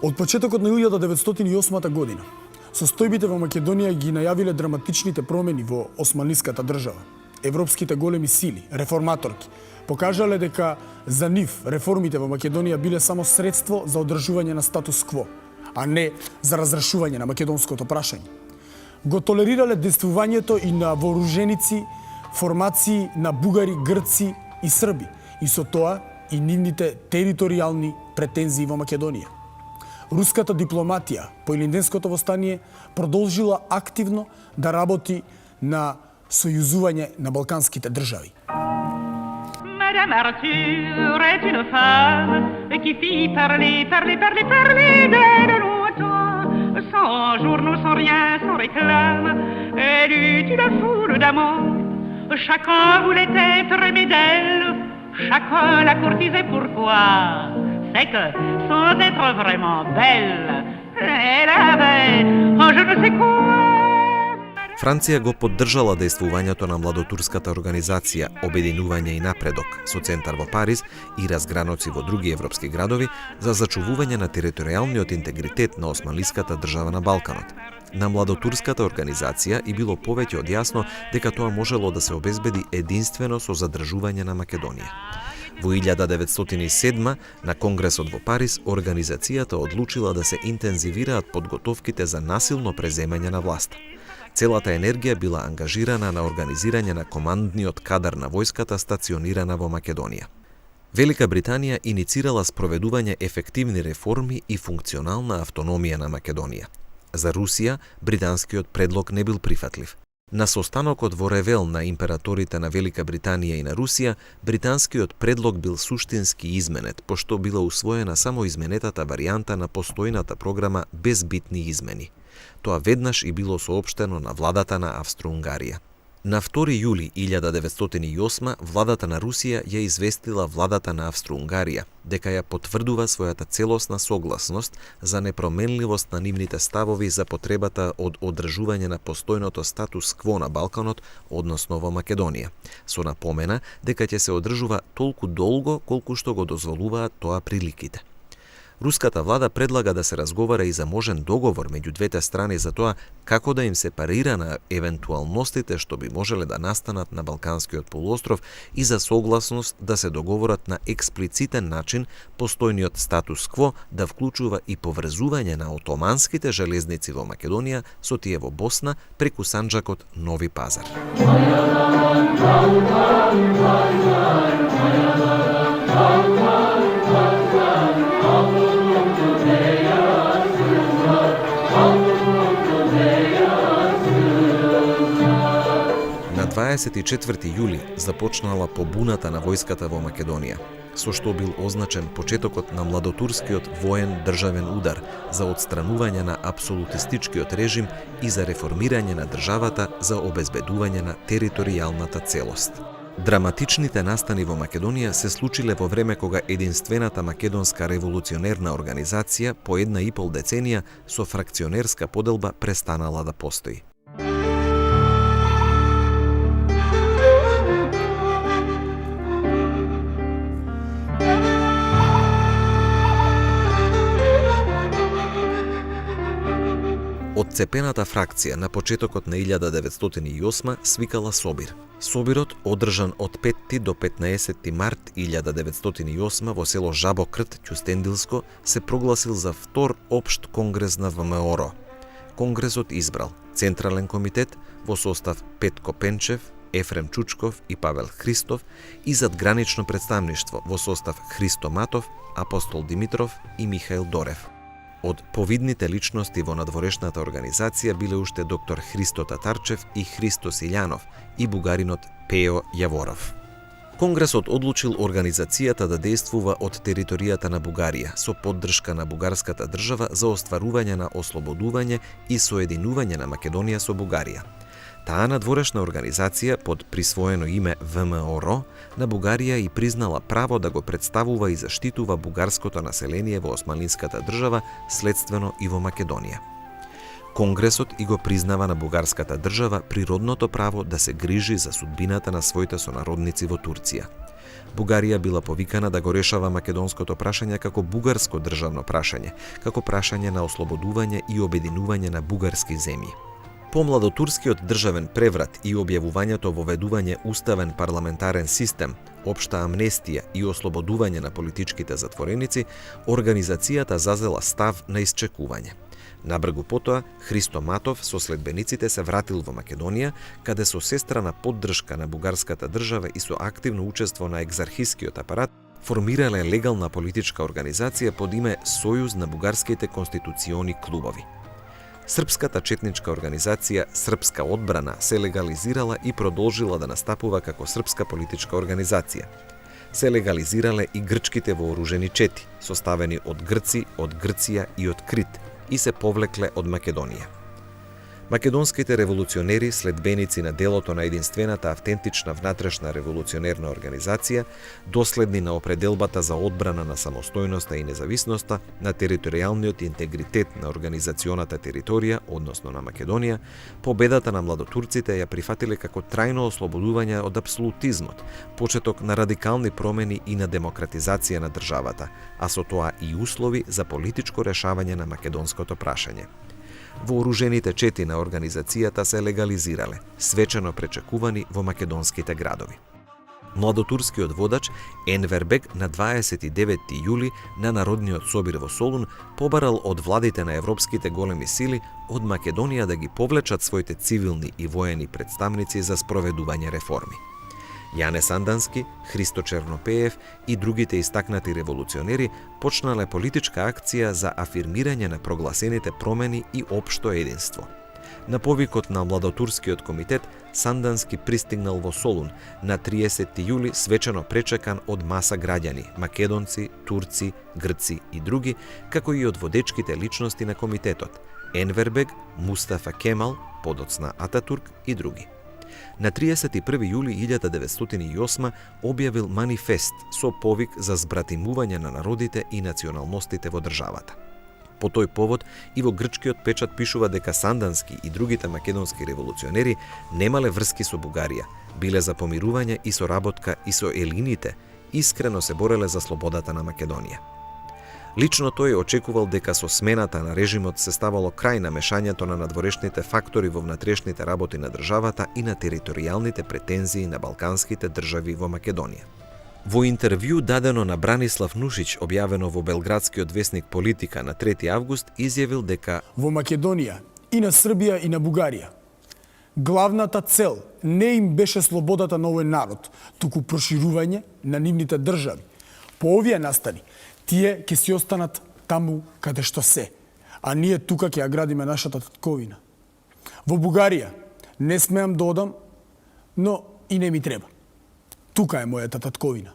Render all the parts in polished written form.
Од почетокот на 1908 година, состојбите во Македонија ги најавиле драматичните промени во османлиската држава. Европските големи сили, реформаторки, покажале дека за нив реформите во Македонија биле само средство за одржување на статус кво, а не за разрешување на македонското прашање. Го толерирале действувањето и на вооруженици, формации на бугари, грци и срби, и со тоа и нивните територијални претензии во Македонија. Руската дипломатија по Илинденското восстание продолжила активно да работи на сојузување на балканските држави. Madame Arthur est une femme qui fit parler d'elle longtemps, sans journaux, sans rien, sans réclame. Elle eut une foule d'amants, chacun voulait être aimé d'elle, chacun la courtisait. Pourquoi? C'est que, sans être vraiment belle, elle avait je ne sais quoi. Франција го поддржала действувањето на младотурската организација Обединување и напредок со центар во Париз и разграноци во други европски градови за зачувување на територијалниот интегритет на османлиската држава на Балканот. На младотурската организација и било повеќе од јасно дека тоа можело да се обезбеди единствено со задржување на Македонија. Во 1907 на Конгресот во Париз организацијата одлучила да се интензивираат подготовките за насилно преземање на власта. Целата енергија била ангажирана на организирање на командниот кадар на војската стационирана во Македонија. Велика Британија иницирала спроведување ефективни реформи и функционална автономија на Македонија. За Русија, британскиот предлог не бил прифатлив. На состанокот во Ревел на императорите на Велика Британија и на Русија, британскиот предлог бил суштински изменет, пошто била усвоена само изменетата варијанта на постојната програма без битни измени. Тоа веднаш и било соопштено на владата на Австро-Унгарија. На 2 јули 1908 владата на Русија ја известила владата на Австро-Унгарија дека ја потврдува својата целосна согласност за непроменливост на нивните ставови за потребата од одржување на постојното статус кво на Балканот, односно во Македонија, со напомена дека ќе се одржува толку долго колку што го дозволуваат тоа приликите. Руската влада предлага да се разговара и за можен договор меѓу двете страни за тоа како да им се парира на евентуалностите што би можеле да настанат на Балканскиот полуостров и за согласност да се договорат на експлицитен начин постојниот статус кво да вклучува и поврзување на отоманските железници во Македонија со тие во Босна преку санџакот Нови Пазар. На 24 јули започнала побуната на војската во Македонија, со што бил означен почетокот на младотурскиот воен државен удар за отстранување на апсолутистичкиот режим и за реформирање на државата за обезбедување на територијалната целост. Драматичните настани во Македонија се случиле во време кога единствената македонска револуционерна организација по 1,5 деценија со фракционерска поделба престанала да постои. Одцепената фракција на почетокот на 1908 свикала Собир. Собирот, одржан од 5 до 15 март 1908 во село Жабокрт, Ќустендилско, се прогласил за втор општ конгрес на ВМРО. Конгресот избрал Централен комитет во состав Петко Пенчев, Ефрем Чучков и Павел Христов и задгранично представништво во состав Христо Матов, Апостол Димитров и Михаил Дорев. Од повидните личности во надворешната организација биле уште доктор Христо Татарчев и Христо Силјанов и бугаринот Пео Јаворов. Конгресот одлучил организацијата да действува од територијата на Бугарија со поддршка на бугарската држава за остварување на ослободување и соединување на Македонија со Бугарија. Таа надворешна организација под присвоено име ВМРО на Бугарија и признала право да го представува и заштитува бугарското население во османлиската држава, следствено и во Македонија. Конгресот и го признава на бугарската држава природното право да се грижи за судбината на своите сонародници во Турција. Бугарија била повикана да го решава македонското прашање како бугарско државно прашање, како прашање на ослободување и обединување на бугарски земји. По младотурскиот државен преврат и објавувањето воведување уставен парламентарен систем, општа амнестија и ослободување на политичките затвореници, организацијата зазела став на исчекување. Набргу потоа, Христо Матов со следбениците се вратил во Македонија, каде со сестрана поддршка на бугарската држава и со активно учество на екзархискиот апарат, формирале легална политичка организација под име Сојуз на бугарските конституциони клубови. Српската четничка организација Српска одбрана се легализирала и продолжила да настапува како српска политичка организација. Се легализирале и грчките вооружени чети, составени од грци, од Грција и од Крит, и се повлекле од Македонија. Македонските револуционери, следбеници на делото на единствената автентична внатрешна револуционерна организација, доследни на определбата за одбрана на самостојноста и независноста, на територијалниот интегритет на организационата територија, односно на Македонија, победата на младотурците ја прифатиле како трајно ослободување од апсолутизмот, почеток на радикални промени и на демократизација на државата, а со тоа и услови за политичко решавање на македонското прашање. Вооружените чети на организацијата се легализирале, свечено пречекувани во македонските градови. Младотурскиот водач Енвер Бег на 29 јули на Народниот собир во Солун побарал од владите на европските големи сили од Македонија да ги повлечат своите цивилни и воени представници за спроведување реформи. Јане Сандански, Христо Чернопеев и другите истакнати револуционери почнале политичка акција за афирмирање на прогласените промени и општо единство. На повикот на Младотурскиот комитет, Сандански пристигнал во Солун на 30 јули свечено пречекан од маса граѓани, македонци, турци, грци и други, како и од водечките личности на комитетот, Енвер Бег, Мустафа Кемал, подоцна Ататурк и други. На 31 јули 1908 објавил манифест со повик за збратимување на народите и националностите во државата. По тој повод и во грчкиот печат пишува дека Сандански и другите македонски револуционери немале врски со Бугарија, биле за помирување и соработка и со елините, искрено се бореле за слободата на Македонија. Лично тој очекувал дека со смената на режимот се ставало крај на мешањето на надворешните фактори во внатрешните работи на државата и на територијалните претензии на балканските држави во Македонија. Во интервју дадено на Бранислав Нушич, објавено во белградскиот весник Политика на 3 август, изјавил дека во Македонија и на Србија и на Бугарија главната цел не им беше слободата на овој народ, туку проширување на нивните држави. По овие настани, тие ќе си останат таму каде што се, а ние тука ќе ја градиме нашата татковина. Во Бугарија не смеам да одам, но и не ми треба. Тука е мојата татковина.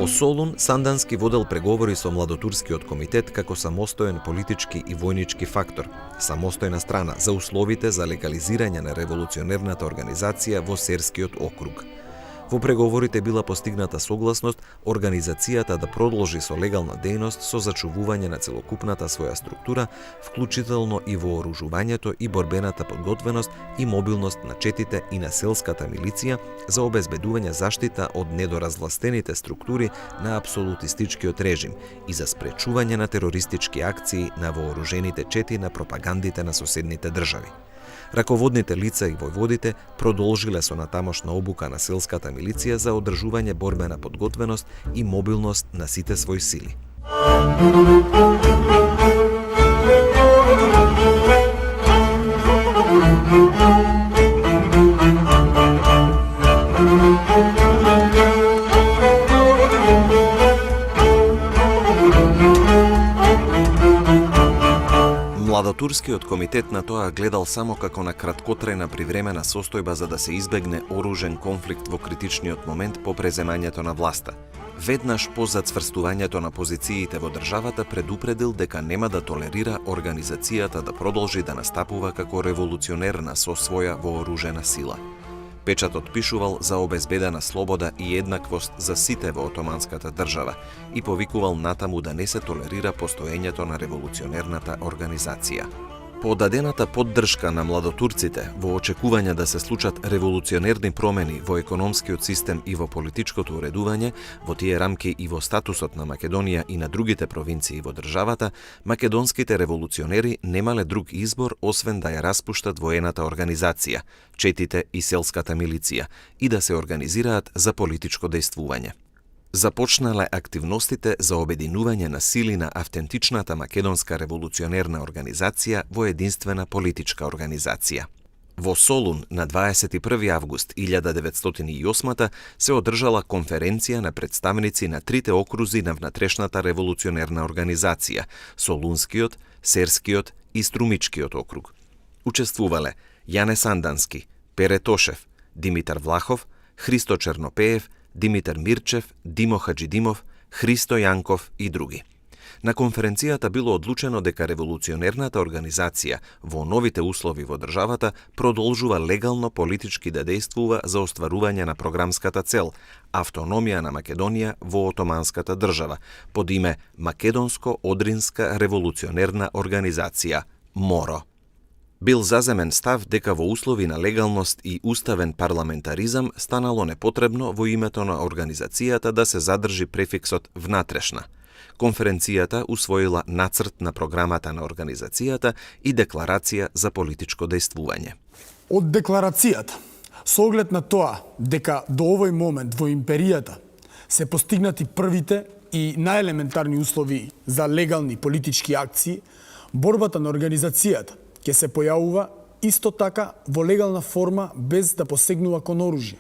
Во Солун, Сандански водел преговори со Младотурскиот комитет како самостоен политички и војнички фактор, самостојна страна за условите за легализирање на револуционерната организација во Серскиот округ. Во преговорите била постигната согласност организацијата да продолжи со легална дејност со зачувување на целокупната своја структура, вклучително и вооружувањето и борбената подготвеност и мобилност на четите и на селската милиција за обезбедување заштита од недоразвластените структури на апсолутистичкиот режим и за спречување на терористички акции на вооружените чети на пропагандите на соседните држави. Раководните лица и војводите продолжиле со натамошна обука на селската милиција за одржување борбена подготвеност и мобилност на сите своји сили. Младотурскиот комитет на тоа гледал само како на краткотрајна привремена состојба за да се избегне оружен конфликт во критичниот момент по преземањето на власта. Веднаш по зацврстувањето на позициите во државата предупредил дека нема да толерира организацијата да продолжи да настапува како револуционерна со своја вооружена сила. Печатот пишувал за обезбедена слобода и еднаквост за сите во Отоманската држава и повикувал натаму да не се толерира постоењето на револуционерната организација. По дадената поддршка на младотурците во очекување да се случат револуционерни промени во економскиот систем и во политичкото уредување, во тие рамки и во статусот на Македонија и на другите провинции во државата, македонските револуционери немале друг избор освен да ја распуштат воената организација, четите и селската милиција и да се организираат за политичко дејствување. Започнале активностите за обединување на сили на автентичната македонска револуционерна организација во единствена политичка организација. Во Солун на 21. август 1908 се одржала конференција на представници на трите окрузи на внатрешната револуционерна организација – Солунскиот, Серскиот и Струмичкиот округ. Учествувале Јане Сандански, Пере Тошев, Димитар Влахов, Христо Чернопеев, Димитар Мирчев, Димо Хаджидимов, Христо Јанков и други. На конференцијата било одлучено дека револуционерната организација во новите услови во државата продолжува легално политички да дејствува за остварување на програмската цел – автономија на Македонија во Отоманската држава под име Македонско-Одринска револуционерна организација МОРО. Бил заземен став дека во услови на легалност и уставен парламентаризам станало непотребно во името на организацијата да се задржи префиксот внатрешна. Конференцијата усвоила нацрт на програмата на организацијата и декларација за политичко дејствување. Од декларацијата, со оглед на тоа дека до овој момент во империјата се постигнати првите и најелементарни услови за легални политички акции, борбата на организацијата ќе се појавува исто така во легална форма без да посегнува кон оружје.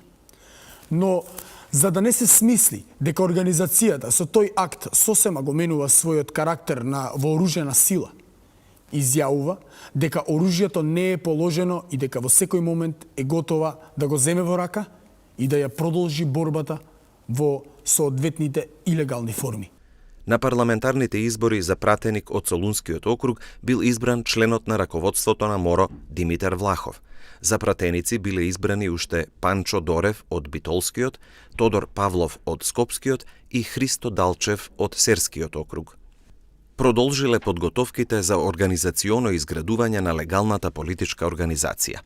Но за да не се смисли дека организацијата со тој акт сосема го менува својот карактер на вооружена сила, изјавува дека оружјето не е положено и дека во секој момент е готова да го земе во рака и да ја продолжи борбата во соодветните илегални форми. На парламентарните избори за пратеник од Солунскиот округ бил избран членот на раководството на МОРО Димитар Влахов. За пратеници биле избрани уште Панчо Дорев од Битолскиот, Тодор Павлов од Скопскиот и Христо Далчев од Серскиот округ. Продолжиле подготовките за организационо изградување на легалната политичка организација.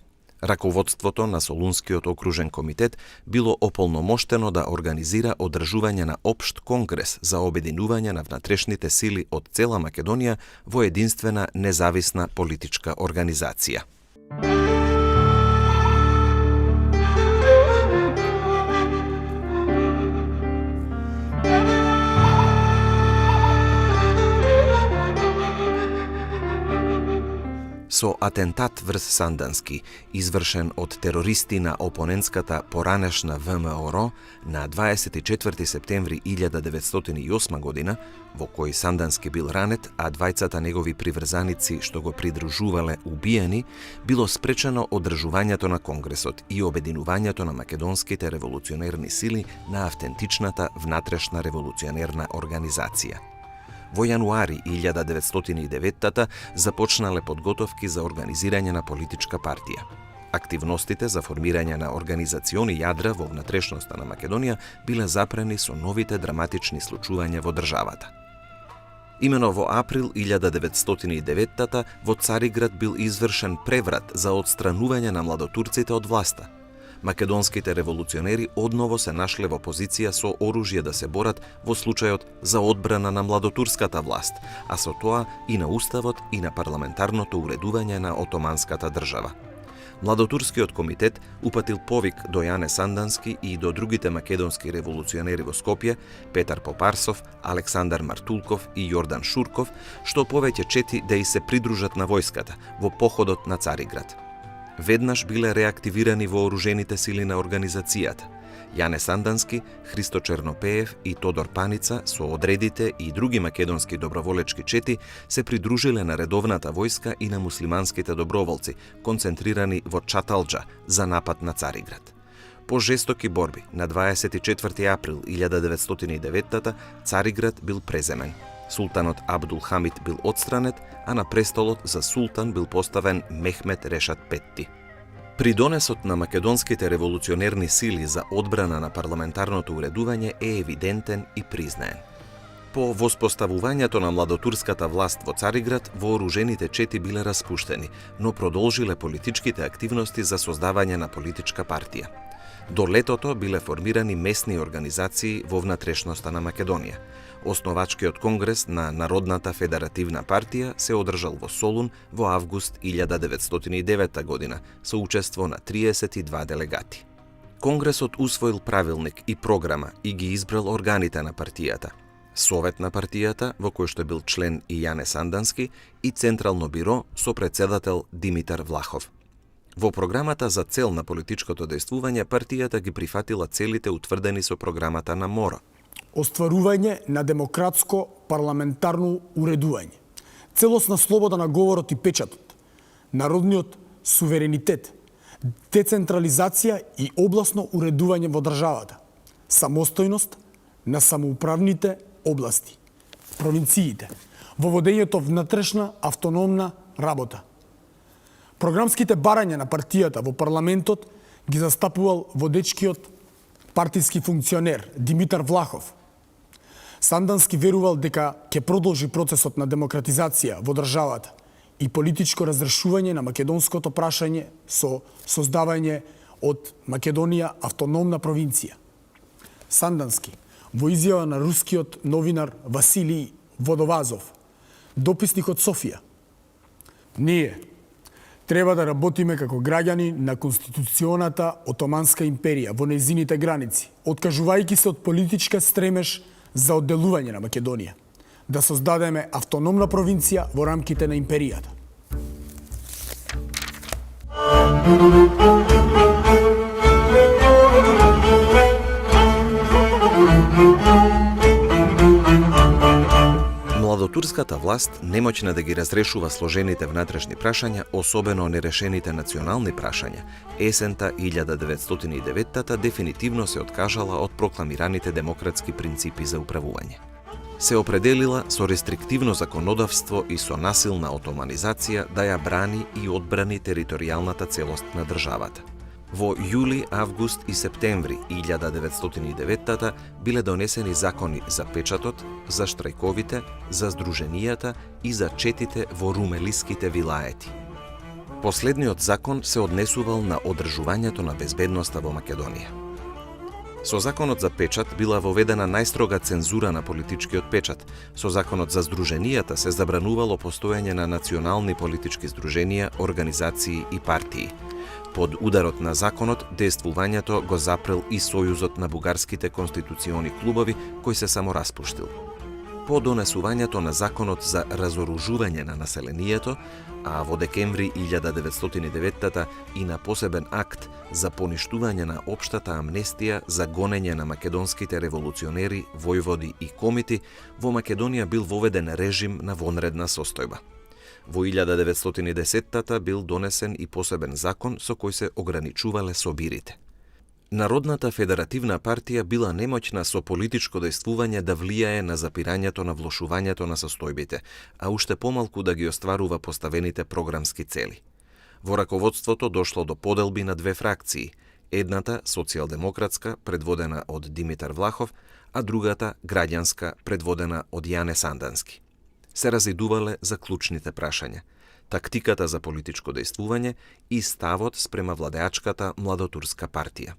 Раководството на Солунскиот окружен комитет било ополномоштено да организира одржување на општ конгрес за обединување на внатрешните сили од цела Македонија во единствена независна политичка организација. Со атентат врз Сандански, извршен од терористи на опонентската поранешна ВМРО на 24 септември 1908 година, во кој Сандански бил ранет, а двајцата негови приврзаници што го придружувале убиени, било спречено одржувањето на Конгресот и обединувањето на македонските револуционерни сили на автентичната внатрешна револуционерна организација. Во јануари 1909 започнале подготовки за организирање на политичка партија. Активностите за формирање на организациони јадра во внатрешноста на Македонија биле запрени со новите драматични случувања во државата. Имено во април 1909 во Цариград бил извршен преврат за отстранување на младотурците од власта. Македонските револуционери одново се нашле во позиција со оружје да се борат во случајот за одбрана на младотурската власт, а со тоа и на уставот и на парламентарното уредување на Отоманската држава. Младотурскиот комитет упатил повик до Јане Сандански и до другите македонски револуционери во Скопје, Петар Попарсов, Александар Мартулков и Јордан Шурков, што повеќе чети да и се придружат на војската во походот на Цариград. Веднаш биле реактивирани вооружените сили на организацијата. Јане Сандански, Христо Чернопеев и Тодор Паница со одредите и други македонски доброволечки чети се придружиле на редовната војска и на муслиманските доброволци, концентрирани во Чаталџа за напад на Цариград. По жестоки борби на 24 април 1909 Цариград бил преземен. Султанот Абдул Хамид бил отстранет, а на престолот за султан бил поставен Мехмет Решат Петти. Придонесот на македонските револуционерни сили за одбрана на парламентарното уредување е евидентен и признаен. По воспоставувањето на младотурската власт во Цариград, вооружените чети биле распуштени, но продолжиле политичките активности за создавање на политичка партија. До летото биле формирани местни организации во внатрешноста на Македонија. Основачкиот конгрес на Народната федеративна партија се одржал во Солун во август 1909 година со учество на 32 делегати. Конгресот усвоил правилник и програма и ги избрал органите на партијата. Совет на партијата, во кој што бил член и Јане Сандански, и Централно биро со председател Димитар Влахов. Во програмата за цел на политичкото дејствување, партијата ги прифатила целите утврдени со програмата на МОРО. Остварување на демократско парламентарно уредување, целосна слобода на говорот и печатот, народниот суверенитет, децентрализација и обласно уредување во државата, самостојност на самоуправните области, провинциите, во водењето внатрешна автономна работа. Програмските барања на партијата во парламентот ги застапувал водечкиот партиски функционер Димитар Влахов. Сандански верувал дека ќе продолжи процесот на демократизација во државата и политичко разрешување на македонското прашање со создавање од Македонија автономна провинција. Сандански, во изјава на рускиот новинар Василий Водовазов, дописник од Софија: ние треба да работиме како граѓани на Конституционата Отоманска империја во нејзините граници, откажувајќи се од политичка стремеж за одделување на Македонија, да создадеме автономна провинција во рамките на империјата. Младотурската власт, немоќна да ги разрешува сложените внатрешни прашања, особено нерешените национални прашања, есента 1909 дефинитивно се откажала од прокламираните демократски принципи за управување. Се определила со рестриктивно законодавство и со насилна отоманизација да ја брани и одбрани територијалната целост на државата. Во јули, август и септември 1909 биле донесени закони за печатот, за штрајковите, за здруженијата и за четите во румелиските вилаети. Последниот закон се однесувал на одржувањето на безбедноста во Македонија. Со законот за печат била воведена најстрога цензура на политичкиот печат. Со законот за здруженијата се забранувало постоење на национални политички здруженија, организации и партии. Под ударот на законот, дејствувањето го запрел и Сојузот на бугарските конституциони клубови, кој се самораспуштил. По донесувањето на законот за разоружување на населението, а во декември 1909 и на посебен акт за поништување на општата амнестија за гонење на македонските револуционери, војводи и комити, во Македонија бил воведен режим на вонредна состојба. Во 1910 бил донесен и посебен закон со кој се ограничувале собирите. Народната федеративна партија била немоќна со политичко дејствување да влијае на запирањето на влошувањето на состојбите, а уште помалку да ги остварува поставените програмски цели. Во раководството дошло до поделби на две фракции, едната социјалдемократска, предводена од Димитар Влахов, а другата граѓанска, предводена од Јане Сандански. Се разидувале за клучните прашања, тактиката за политичко дејствување и ставот спрема владеачката младотурска партија.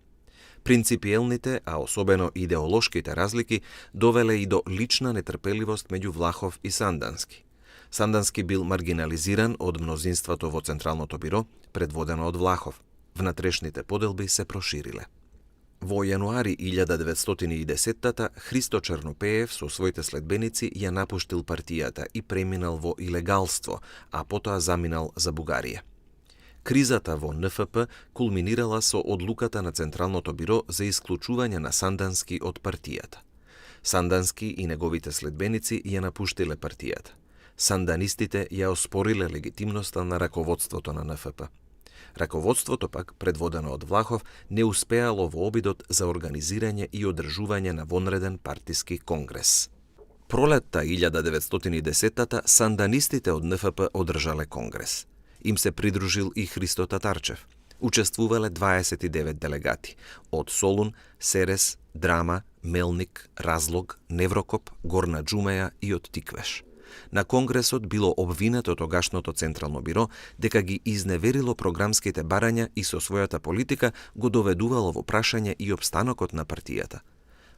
Принципиелните, а особено идеолошките разлики довеле и до лична нетрпеливост меѓу Влахов и Сандански. Сандански бил маргинализиран од мнозинството во Централното биро, предводено од Влахов. Внатрешните поделби се прошириле. Во јануари 1910 Христо Чернопеев со своите следбеници ја напуштил партијата и преминал во илегалство, а потоа заминал за Бугарија. Кризата во НФП кулминирала со одлуката на Централното биро за исклучување на Сандански од партијата. Сандански и неговите следбеници ја напуштиле партијата. Санданистите ја оспориле легитимноста на раководството на НФП. Раководството пак, предводено од Влахов, не успеало во обидот за организирање и одржување на вонреден партиски конгрес. Пролетта 1910 санданистите од НФП одржале конгрес. Им се придружил и Христо Татарчев. Учествувале 29 делегати од Солун, Серес, Драма, Мелник, Разлог, Неврокоп, Горна Џумеја и од Тиквеш. На конгресот било обвинето тогашното Централно биро дека ги изневерило програмските барања и со својата политика го доведувало во прашање и опстанокот на партијата.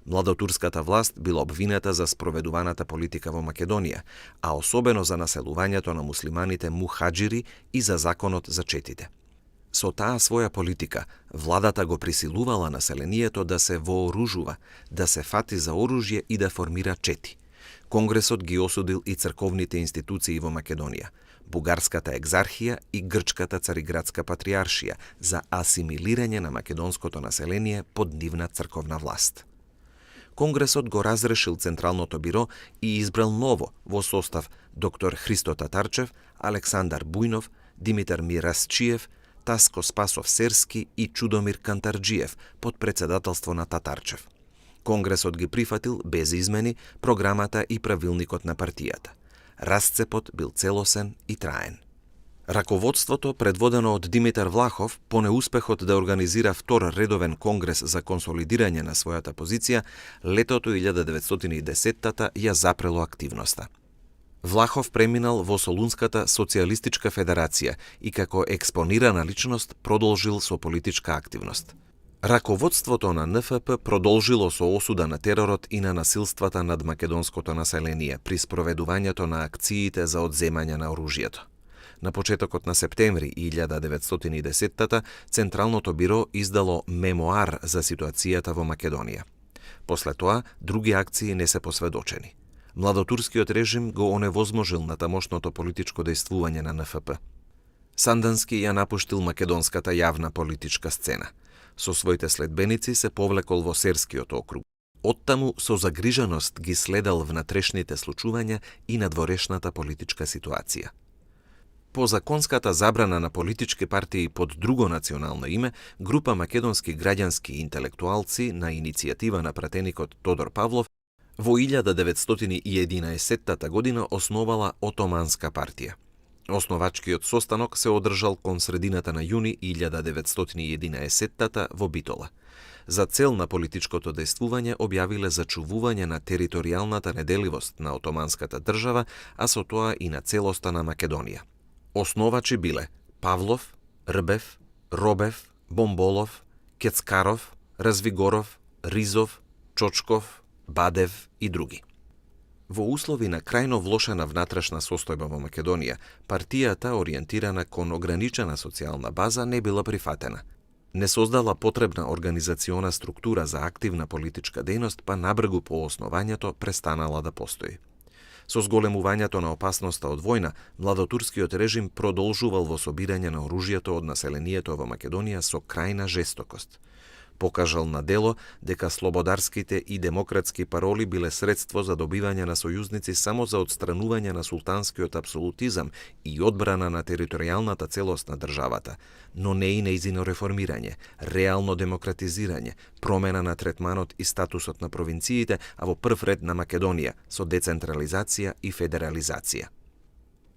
Младотурската власт била обвинета за спроведуваната политика во Македонија, а особено за населувањето на муслиманите мухаџири и за законот за четите. Со таа своја политика, владата го присилувала населението да се вооружува, да се фати за оружје и да формира чети. Конгресот ги осудил и црковните институции во Македонија, Бугарската екзархија и Грчката цариградска патриаршија за асимилирање на македонското население под нивна црковна власт. Конгресот го разрешил Централното биро и избрал ново во состав доктор Христо Татарчев, Александар Бујнов, Димитар Мирасчиев, Таско Спасов Серски и Чудомир Кантарџиев под председателство на Татарчев. Конгресот ги прифатил без измени програмата и правилникот на партијата. Расцепот бил целосен и траен. Раководството, предводено од Димитар Влахов, по неуспехот да организира втор редовен конгрес за консолидирање на својата позиција, летото 1910-та ја запрело активноста. Влахов преминал во Солунската социјалистичка федерација и како експонирана личност продолжил со политичка активност. Раководството на НФП продолжило со осуда на теророт и на насилствата над македонското население при спроведувањето на акциите за одземање на оружјето. На почетокот на септември 1910-та Централното биро издало мемоар за ситуацијата во Македонија. После тоа, други акции не се посведочени. Младотурскиот режим го оневозможил на тамошното политичко дејствување на НФП. Сандански ја напуштил македонската јавна политичка сцена. Со своите следбеници се повлекол во Серскиот округ. Оттаму со загриженост ги следел внатрешните случувања и надворешната политичка ситуација. По законската забрана на политички партии под друго национално име, група македонски граѓански интелектуалци на иницијатива на пратеникот Тодор Павлов во 1911 година основала Отоманска партија. Основачкиот состанок се одржал кон средината на јуни 1911 во Битола. За цел на политичкото дејствување објавиле зачувување на територијалната неделивост на Отоманската држава, а со тоа и на целоста на Македонија. Основачи биле Павлов, Рбев, Робев, Бомболов, Кецкаров, Развигоров, Ризов, Чочков, Бадев и други. Во услови на крајно влошена внатрешна состојба во Македонија, партијата, ориентирана кон ограничена социјална база, не била прифатена. Не создала потребна организациона структура за активна политичка дејност, па набргу по основањето престанала да постои. Со зголемувањето на опасноста од војна, младотурскиот режим продолжувал во собирање на оружјето од населението во Македонија со крајна жестокост. Покажал на дело дека слободарските и демократски пароли биле средство за добивање на сојузници само за отстранување на султанскиот апсолутизам и одбрана на територијалната целост на државата, но не и нејзино реформирање, реално демократизирање, промена на третманот и статусот на провинциите, а во прв ред на Македонија, со децентрализација и федерализација.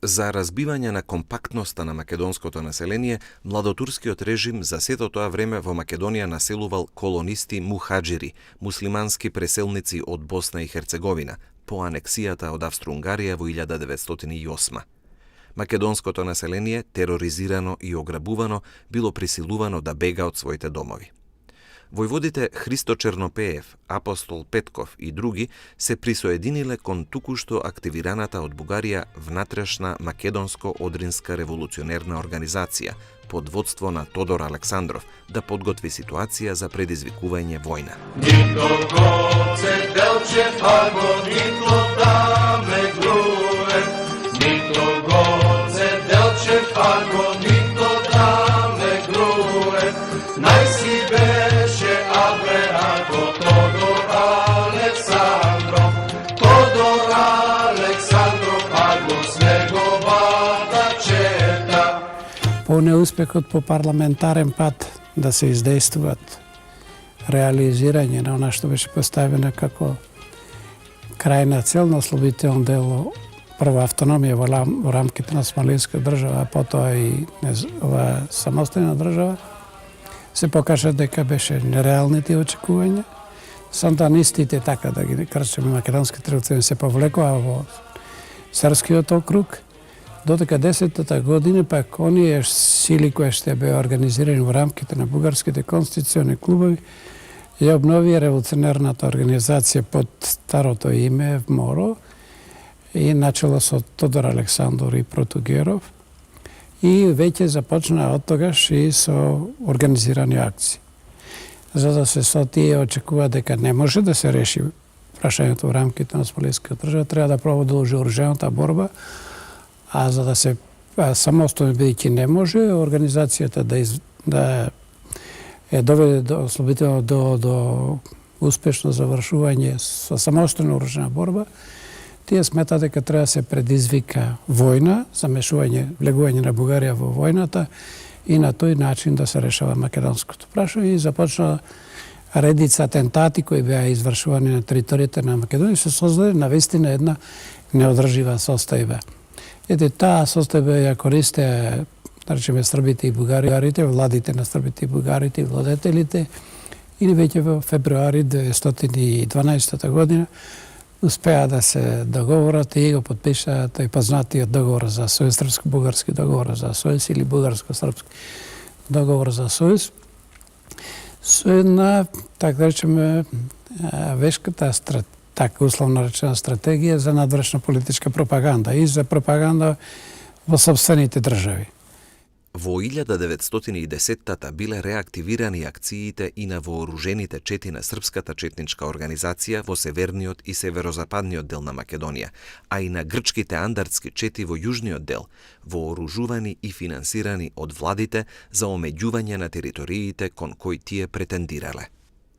За разбивање на компактноста на македонското население, младотурскиот режим за сето тоа време во Македонија населувал колонисти мухаџири, муслимански преселници од Босна и Херцеговина, по анексијата од Австро-Унгарија во 1908. Македонското население, тероризирано и ограбувано, било присилувано да бега од своите домови. Војводите Христо Чернопеев, Апостол Петков и други се присоединиле кон тукушто активираната од Бугарија внатрешна македонско-одринска револуционерна организација под водство на Тодор Александров да подготви ситуација за предизвикување војна. Нито гоце делче фаго, нито даме груе, нито гоце делче фаго, нито даме груе, најси беше Абреаго, Тодор Александров, аго с неговата чета. По неуспехот по парламентарен пат да се издействуваат реализирање на она што беше поставено како крајна цел на ослободително дело, прво автономија во рамките на Османлиска држава, а потоа и ова самостојна држава, се покажа дека беше нереални тие очекувања. Сантанистите, така да ги крчеме, македонските револуционери се повлекоа во Српскиот округ, додека 10-та година пак оние сили кои ще беа организирани во рамките на бугарските конституциони клубови ја обновија револуционерната организација под старото име ВМОРО и начело со Тодор Александор и Протугеров и веќе започна од тогаш и со организирани акции. За да се со тие очекува дека не може да се реши прашањето во рамките на османлиската држава, треба да продолжи оружената борба, а за да се самостојно бидејќи не може, организацијата да е доведе до ослободително до успешно завршување со самостојна оружена борба, тие смета дека треба да се предизвика војна, замешување, влегување на Бугарија во војната и на тој начин да се решава македонското прашање и започна редица атентати кои беа извршувани на територијата на Македонија, се создаде навистина една неодржива состојба. Ете, таа состојба ја користеа, да речеме, србите и бугарите, владите на србите и бугарите и владетелите, и веќе во февруари 1912 година успеа да се договорат и го подпишаат тој познатиот договор за сојуз, српско-бугарски договор за сојуз или бугарско-српски договор за сојуз, со една, така да речеме, вешката така условно речена стратегија за надвршна политичка пропаганда и за пропаганда во сопствените држави. Во 1910-та биле реактивирани акциите и на вооружените чети на Српската четничка организација во северниот и северозападниот дел на Македонија, а и на грчките андартски чети во јужниот дел, вооружувани и финансирани од владите за омеѓување на териториите кон кои тие претендирале.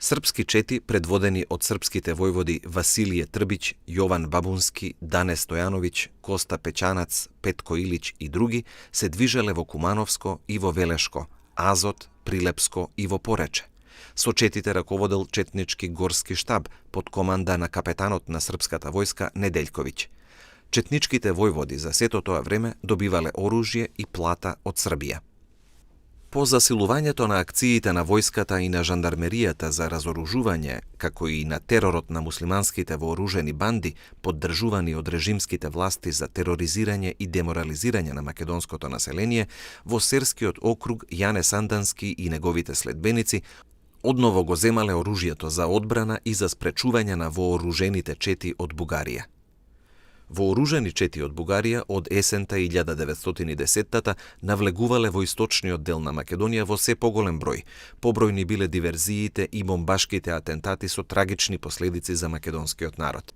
Српски чети, предводени од српските војводи Василије Трбиć, Јован Бабунски, Дане Стојановиќ, Коста Пеќанац, Петко Илиć и други, се движеле во Кумановско и во Велешко, Азот, Прилепско и во Порече. Со четите раководел четнички горски штаб под команда на капетанот на српската војска Неделјковиќ. Четничките војводи за сето тоа време добивале оружје и плата од Србија. По засилувањето на акциите на војската и на жандармеријата за разоружување, како и на теророт на муслиманските вооружени банди, поддржувани од режимските власти за тероризирање и деморализирање на македонското население, во Серскиот округ Јане Сандански и неговите следбеници одново го земале оружјето за одбрана и за спречување на вооружените чети од Бугарија. Вооружени чети од Бугарија од есента 1910-та навлегувале во источниот дел на Македонија во се поголем број. Побројни биле диверзиите и бомбашките атентати со трагични последици за македонскиот народ.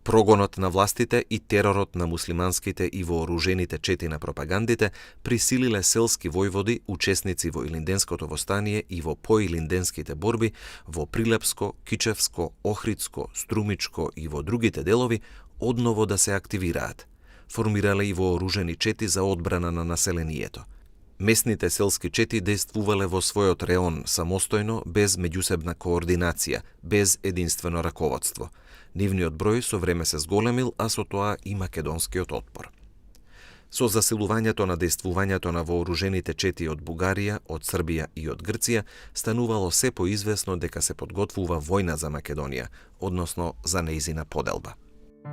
Прогонот на властите и теророт на муслиманските и вооружените чети на пропагандите присилиле селски војводи, учесници во Илинденското востание и во поилинденските борби во Прилепско, Кичевско, Охридско, Струмичко и во другите делови одново да се активираат. Формирале и вооружени чети за одбрана на населението. Местните селски чети действувале во својот реон самостојно, без меѓусебна координација, без единствено раководство. Нивниот број со време се зголемил, а со тоа и македонскиот отпор. Со засилувањето на действувањето на вооружените чети од Бугарија, од Србија и од Грција, станувало се поизвесно дека се подготвува војна за Македонија, односно за нејзина поделба. Во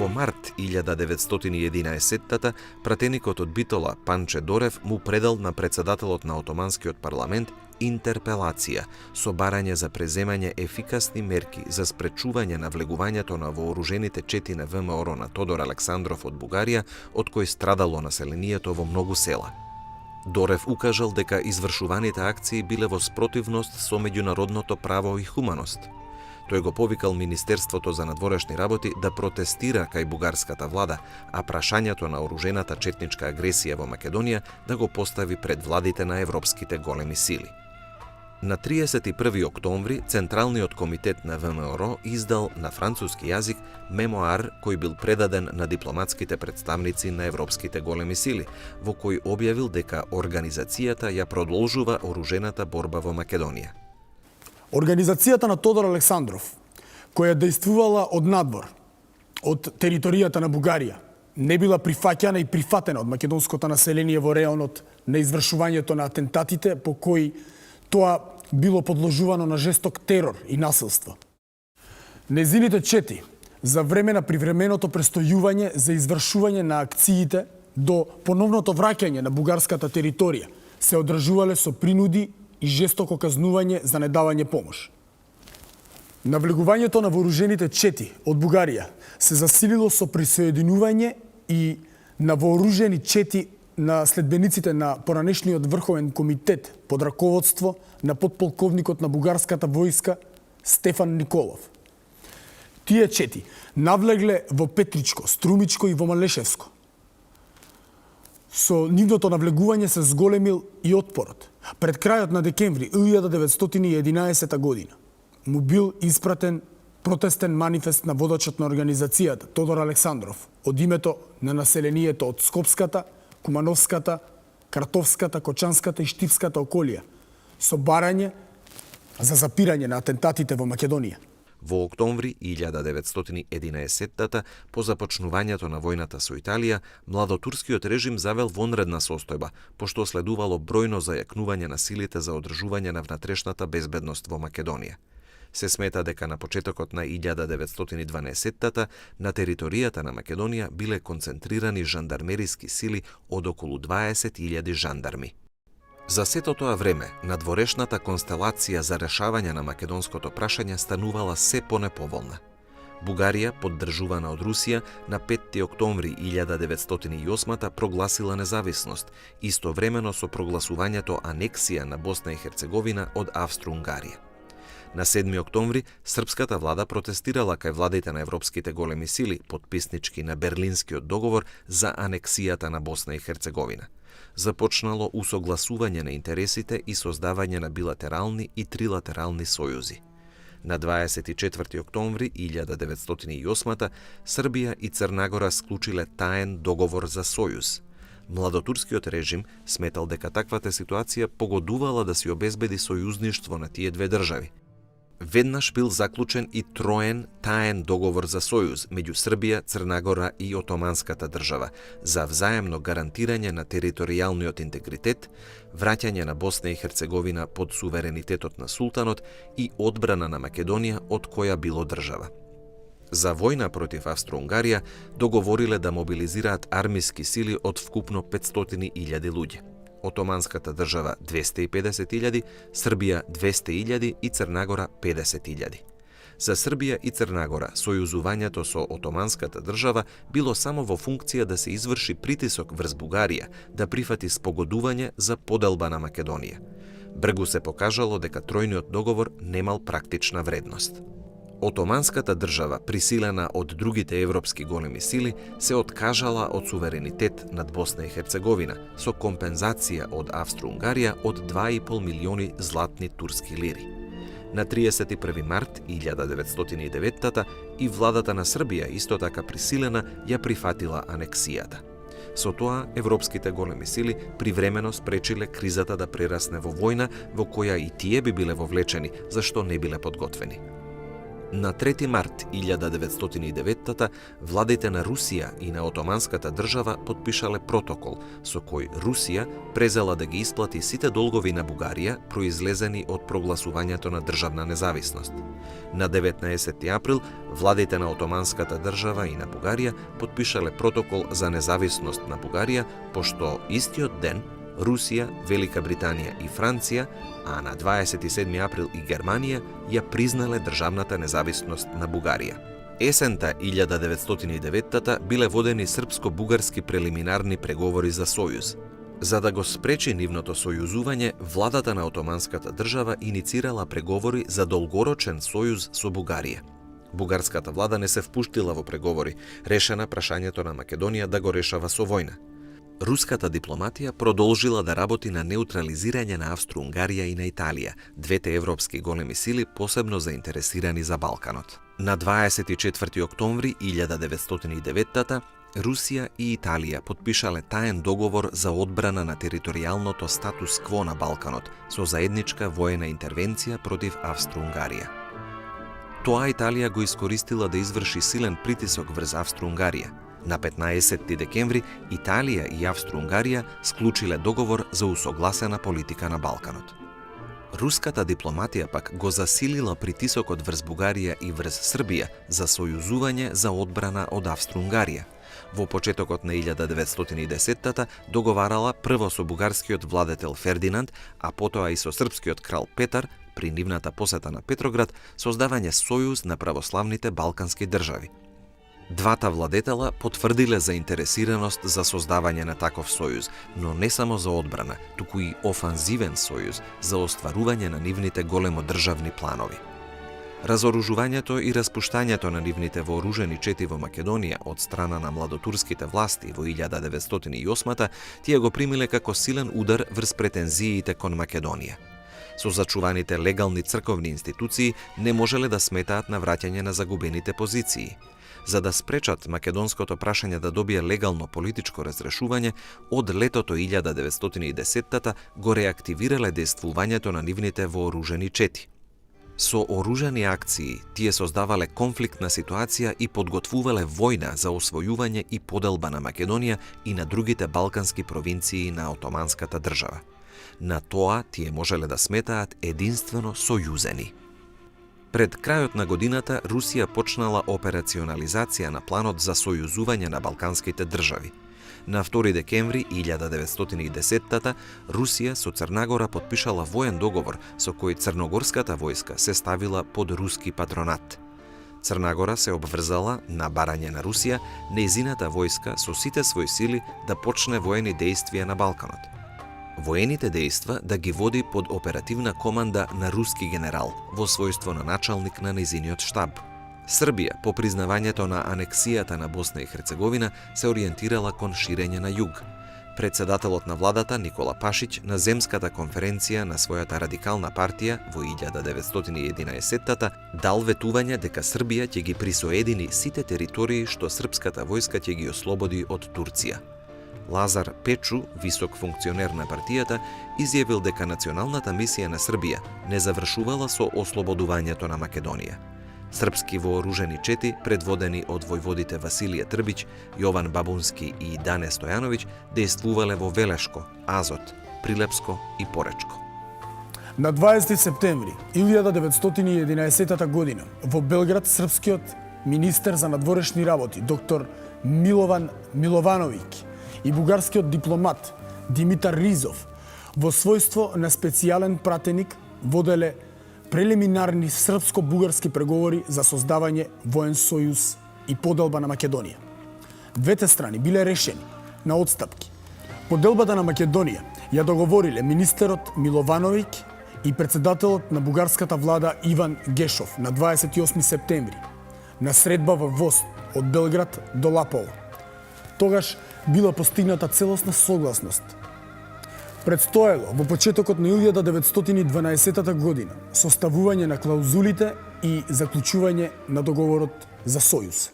март 1911-та, пратеникот од Битола Панче Дорев му предал на председателот на Отоманскиот парламент интерпелација со барање за преземање ефикасни мерки за спречување на влегувањето на вооружените чети на ВМРО на Тодор Александров од Бугарија, од кој страдало населението во многу села. Дорев укажал дека извршуваните акции биле во спротивност со меѓународното право и хуманост. Тој го повикал Министерството за надворешни работи да протестира кај бугарската влада, а прашањето на оружената четничка агресија во Македонија да го постави пред владите на европските големи сили. На 31. октомври Централниот комитет на ВМРО издал на француски јазик мемоар кој бил предаден на дипломатските представници на европските големи сили, во кој објавил дека организацијата ја продолжува оружената борба во Македонија. Организацијата на Тодор Александров, која действувала од надвор, од територијата на Бугарија, не била прифаќана и прифатена од македонското население во реонот на извршувањето на атентатите по кои тоа било подложувано на жесток терор и насилство. Незините чети за време на привременото престојување за извршување на акциите до поновното враќање на бугарската територија се одржувале со принуди и жестоко казнување за недавање помош. Навлегувањето на вооружените чети од Бугарија се засилило со присоединување и на вооружени чети на следбениците на поранешниот врховен комитет под раководство на подполковникот на бугарската војска Стефан Николов. Тие чети навлегле во Петричко, Струмичко и во Малешевско. Со нивното навлегување се зголемил и отпорот. Пред крајот на декември 1911 година му бил испратен протестен манифест на водачот на организацијата Тодор Александров од името на населението од Скопската, Кумановската, Картовската, Кочанската и Штипската околија со барање за запирање на атентатите во Македонија. Во октомври 1911 по започнувањето на војната со Италија, младотурскиот режим завел вонредна состојба, пошто следувало бројно зајакнување на силите за одржување на внатрешната безбедност во Македонија. Се смета дека на почетокот на 1912 на територијата на Македонија биле концентрирани жандармериски сили од околу 20.000 жандарми. За сето тоа време, надворешната констелација за решавање на македонското прашање станувала се понеповолна. Бугарија, поддржувана од Русија, на 5. октомври 1908 прогласила независност, истовремено со прогласувањето анексија на Босна и Херцеговина од Австро-Унгарија. На 7 октомври, српската влада протестирала кај владите на европските големи сили, подписнички на Берлинскиот договор за анексијата на Босна и Херцеговина. Започнало усогласување на интересите и создавање на билатерални и трилатерални сојузи. На 24. октомври 1908 Србија и Црнагора склучиле таен договор за сојуз. Младотурскиот режим сметал дека таквата ситуација погодувала да си обезбеди сојузништво на тие две држави. Веднаш бил заклучен и троен таен договор за сојуз меѓу Србија, Црнагора и Отоманската држава за взаемно гарантирање на територијалниот интегритет, враќање на Босна и Херцеговина под суверенитетот на султанот и одбрана на Македонија од која било држава. За војна против Австро-Унгарија договориле да мобилизираат армиски сили од вкупно 500.000 луѓе. Отоманската држава 250.000, Србија 200.000 и Црнагора 50.000. За Србија и Црнагора сојузувањето со Отоманската држава било само во функција да се изврши притисок врз Бугарија да прифати спогодување за поделба на Македонија. Бргу се покажало дека тројниот договор немал практична вредност. Отоманската држава, присилена од другите европски големи сили, се откажала од суверенитет над Босна и Херцеговина со компензација од Австро-Унгарија од 2,5 милиони златни турски лири. На 31. март 1909 и владата на Србија исто така присилена ја прифатила анексијата. Со тоа, европските големи сили привремено спречиле кризата да прерасне во војна во која и тие би биле вовлечени, зашто не биле подготвени. На 3 март 1909 владите на Русија и на Отоманската држава подпишале протокол со кој Русија презела да ги исплати сите долгови на Бугарија произлезени од прогласувањето на државна независност. На 19 април владите на Отоманската држава и на Бугарија подпишале протокол за независност на Бугарија, пошто истиот ден Русија, Велика Британија и Франција, а на 27 април и Германија ја признале државната независност на Бугарија. Есента 1909 биле водени српско-бугарски прелиминарни преговори за сојуз. За да го спречи нивното сојузување, владата на Отоманската држава иницирала преговори за долгорочен сојуз со Бугарија. Бугарската влада не се впуштила во преговори, решена прашањето на Македонија да го решава со војна. Руската дипломатија продолжила да работи на неутрализирање на Австро-Унгарија и на Италија, двете европски големи сили посебно заинтересирани за Балканот. На 24 октомври 1909 Русија и Италија потпишале таен договор за одбрана на територијалното статус-кво на Балканот со заедничка воена интервенција против Австро-Унгарија. Тоа Италија го искористила да изврши силен притисок врз Австро-Унгарија. На 15 декември Италија и Австро-Унгарија склучиле договор за усогласена политика на Балканот. Руската дипломатија пак го засилила притисокот врз Бугарија и врз Србија за сојузување за одбрана од Австро-Унгарија. Во почетокот на 1910-та договарала прво со бугарскиот владетел Фердинанд, а потоа и со српскиот крал Петар при нивната посета на Петроград создавање сојуз на православните балкански држави. Двата владетела потврдиле заинтересираност за создавање на таков сојуз, но не само за одбрана, туку и офанзивен сојуз за остварување на нивните големодржавни планови. Разоружувањето и распуштањето на нивните вооружени чети во Македонија од страна на младотурските власти во 1908-та тие го примиле како силен удар врз претензиите кон Македонија. Со зачуваните легални црковни институции не можеле да сметаат на враќање на загубените позиции. За да спречат македонското прашање да добие легално политичко разрешување, од летото 1910-та го реактивирале действувањето на нивните вооружени чети. Со оружени акции тие создавале конфликтна ситуација и подготвувале војна за освојување и поделба на Македонија и на другите балкански провинции на Отоманската држава. На тоа тие можеле да сметаат единствено сојузени. Пред крајот на годината Русија почнала операционализација на планот за сојузување на балканските држави. На 2 декември 1910-та Русија со Црнагора потпишала воен договор со кој црногорската војска се ставила под руски патронат. Црнагора се обврзала на барање на Русија нејзината војска со сите своји сили да почне воени дејствија на Балканот. Воените дејства да ги води под оперативна команда на руски генерал во својство на началник на нејзиниот штаб. Србија, по признавањето на анексијата на Босна и Херцеговина, се ориентирала кон ширење на југ. Председателот на владата Никола Пашиć на земската конференција на својата радикална партија во 1911-та дал ветување дека Србија ќе ги присоедини сите територии што српската војска ќе ги ослободи од Турција. Лазар Печу, висок функционер на партијата, изјавил дека националната мисија на Србија не завршувала со ослободувањето на Македонија. Српски вооружени чети, предводени од војводите Василije Трбиć, Јован Бабунски и Дане Стојановиќ, дејствувале во Велешко, Азот, Прилепско и Поречко. На 20 септември 1911 година во Белград српскиот министер за надворешни работи доктор Милован Миловановиќ и бугарскиот дипломат Димитар Ризов во својство на специјален пратеник воделе прелиминарни српско-бугарски преговори за создавање воен сојуз и поделба на Македонија. Двете страни биле решени на отстапки. Поделбата на Македонија ја договориле министерот Миловановиќ и председателот на бугарската влада Иван Гешов на 28 септември на средба во воз од Белград до Лаполо. Тогаш била постигната целосна согласност. Предстоело во почетокот на 1912 година составување на клаузулите и заклучување на договорот за сојуз.